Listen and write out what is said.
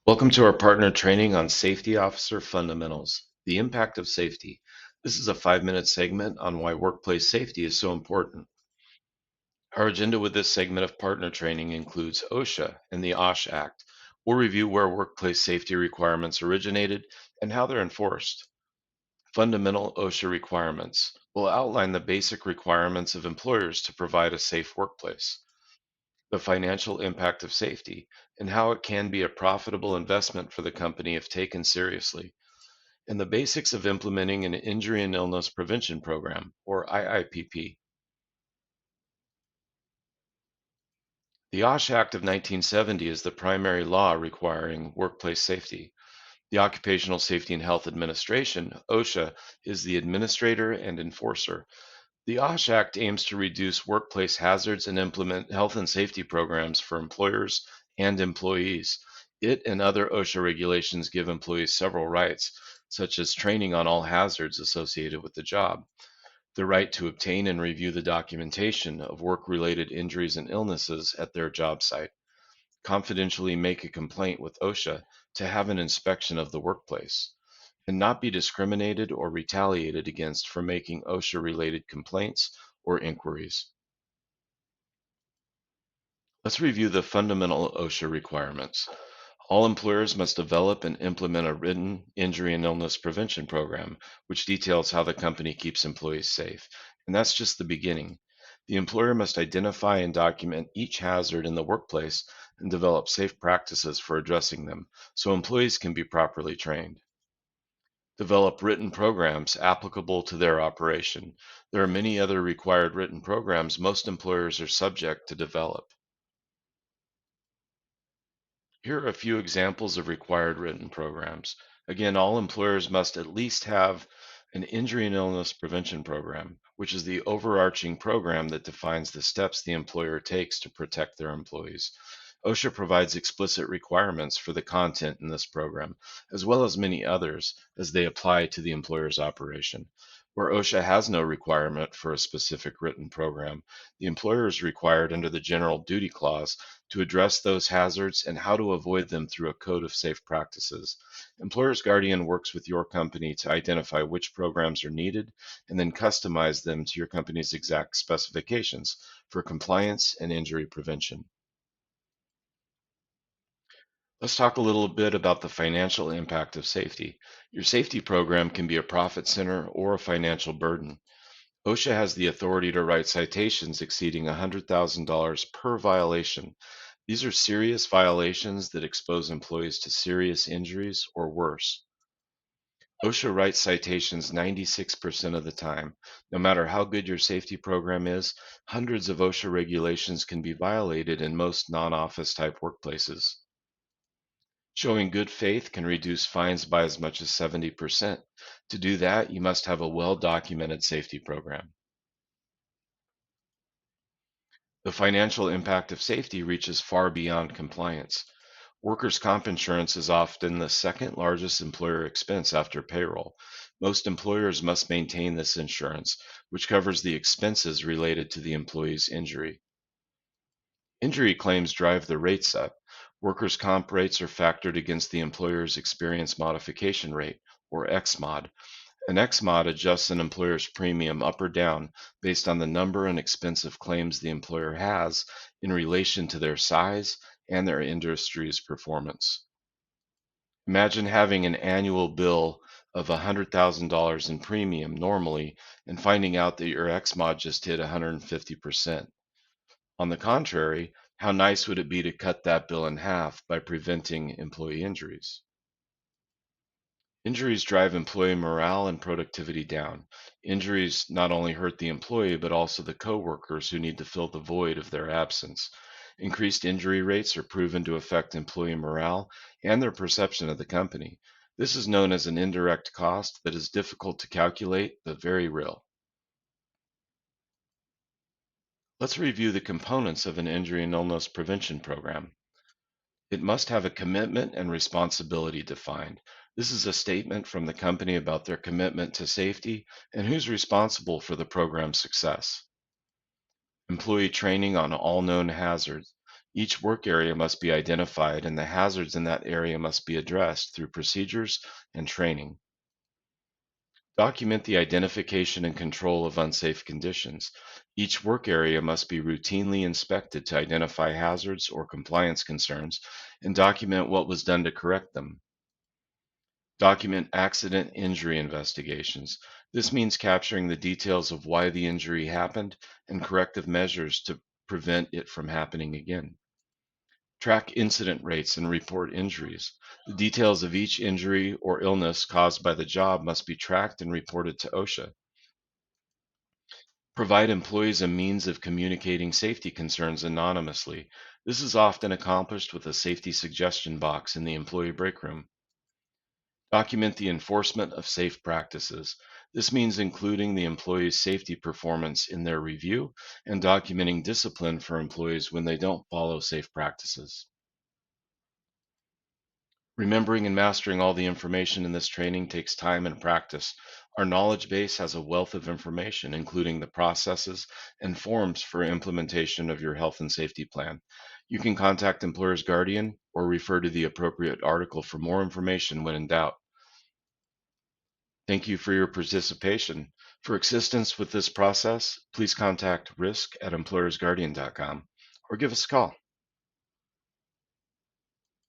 Welcome to our partner training on Safety Officer Fundamentals, the impact of safety. This is a 5-minute segment on why workplace safety is so important. Our agenda with this segment of partner training includes OSHA and the OSH Act. We'll review where workplace safety requirements originated and how they're enforced. Fundamental OSHA requirements will outline the basic requirements of employers to provide a safe workplace. The financial impact of safety and how it can be a profitable investment for the company if taken seriously, and the basics of implementing an injury and illness prevention program, or IIPP. The OSH Act of 1970 is the primary law requiring workplace safety. The Occupational Safety and Health Administration, OSHA, is the administrator and enforcer. The OSH Act aims to reduce workplace hazards and implement health and safety programs for employers and employees. It and other OSHA regulations give employees several rights, such as training on all hazards associated with the job, the right to obtain and review the documentation of work-related injuries and illnesses at their job site, confidentially make a complaint with OSHA to have an inspection of the workplace, and not be discriminated or retaliated against for making OSHA-related complaints or inquiries. Let's review the fundamental OSHA requirements. All employers must develop and implement a written injury and illness prevention program, which details how the company keeps employees safe. And that's just the beginning. The employer must identify and document each hazard in the workplace and develop safe practices for addressing them so employees can be properly trained. Develop written programs applicable to their operation. There are many other required written programs most employers are subject to develop. Here are a few examples of required written programs. Again, all employers must at least have an injury and illness prevention program, which is the overarching program that defines the steps the employer takes to protect their employees. OSHA provides explicit requirements for the content in this program, as well as many others as they apply to the employer's operation. Where OSHA has no requirement for a specific written program, the employer is required under the General Duty Clause to address those hazards and how to avoid them through a code of safe practices. Employer's Guardian works with your company to identify which programs are needed and then customize them to your company's exact specifications for compliance and injury prevention. Let's talk a little bit about the financial impact of safety. Your safety program can be a profit center or a financial burden. OSHA has the authority to write citations exceeding $100,000 per violation. These are serious violations that expose employees to serious injuries or worse. OSHA writes citations 96% of the time. No matter how good your safety program is, hundreds of OSHA regulations can be violated in most non-office type workplaces. Showing good faith can reduce fines by as much as 70%. To do that, you must have a well-documented safety program. The financial impact of safety reaches far beyond compliance. Workers' comp insurance is often the second largest employer expense after payroll. Most employers must maintain this insurance, which covers the expenses related to the employee's injury. Injury claims drive the rates up. Workers' comp rates are factored against the employer's experience modification rate, or XMOD. An XMOD adjusts an employer's premium up or down based on the number and expense of claims the employer has in relation to their size and their industry's performance. Imagine having an annual bill of $100,000 in premium normally and finding out that your XMOD just hit 150%. On the contrary, how nice would it be to cut that bill in half by preventing employee injuries? Injuries drive employee morale and productivity down. Injuries not only hurt the employee, but also the coworkers who need to fill the void of their absence. Increased injury rates are proven to affect employee morale and their perception of the company. This is known as an indirect cost that is difficult to calculate, but very real. Let's review the components of an injury and illness prevention program. It must have a commitment and responsibility defined. This is a statement from the company about their commitment to safety and who's responsible for the program's success. Employee training on all known hazards. Each work area must be identified and the hazards in that area must be addressed through procedures and training. Document the identification and control of unsafe conditions. Each work area must be routinely inspected to identify hazards or compliance concerns and document what was done to correct them. Document accident injury investigations. This means capturing the details of why the injury happened and corrective measures to prevent it from happening again. Track incident rates and report injuries. The details of each injury or illness caused by the job must be tracked and reported to OSHA. Provide employees a means of communicating safety concerns anonymously. This is often accomplished with a safety suggestion box in the employee break room. Document the enforcement of safe practices. This means including the employee's safety performance in their review and documenting discipline for employees when they don't follow safe practices. Remembering and mastering all the information in this training takes time and practice. Our knowledge base has a wealth of information, including the processes and forms for implementation of your health and safety plan. You can contact Employer's Guardian or refer to the appropriate article for more information when in doubt. Thank you for your participation. For assistance with this process, please contact risk@employersguardian.com or give us a call.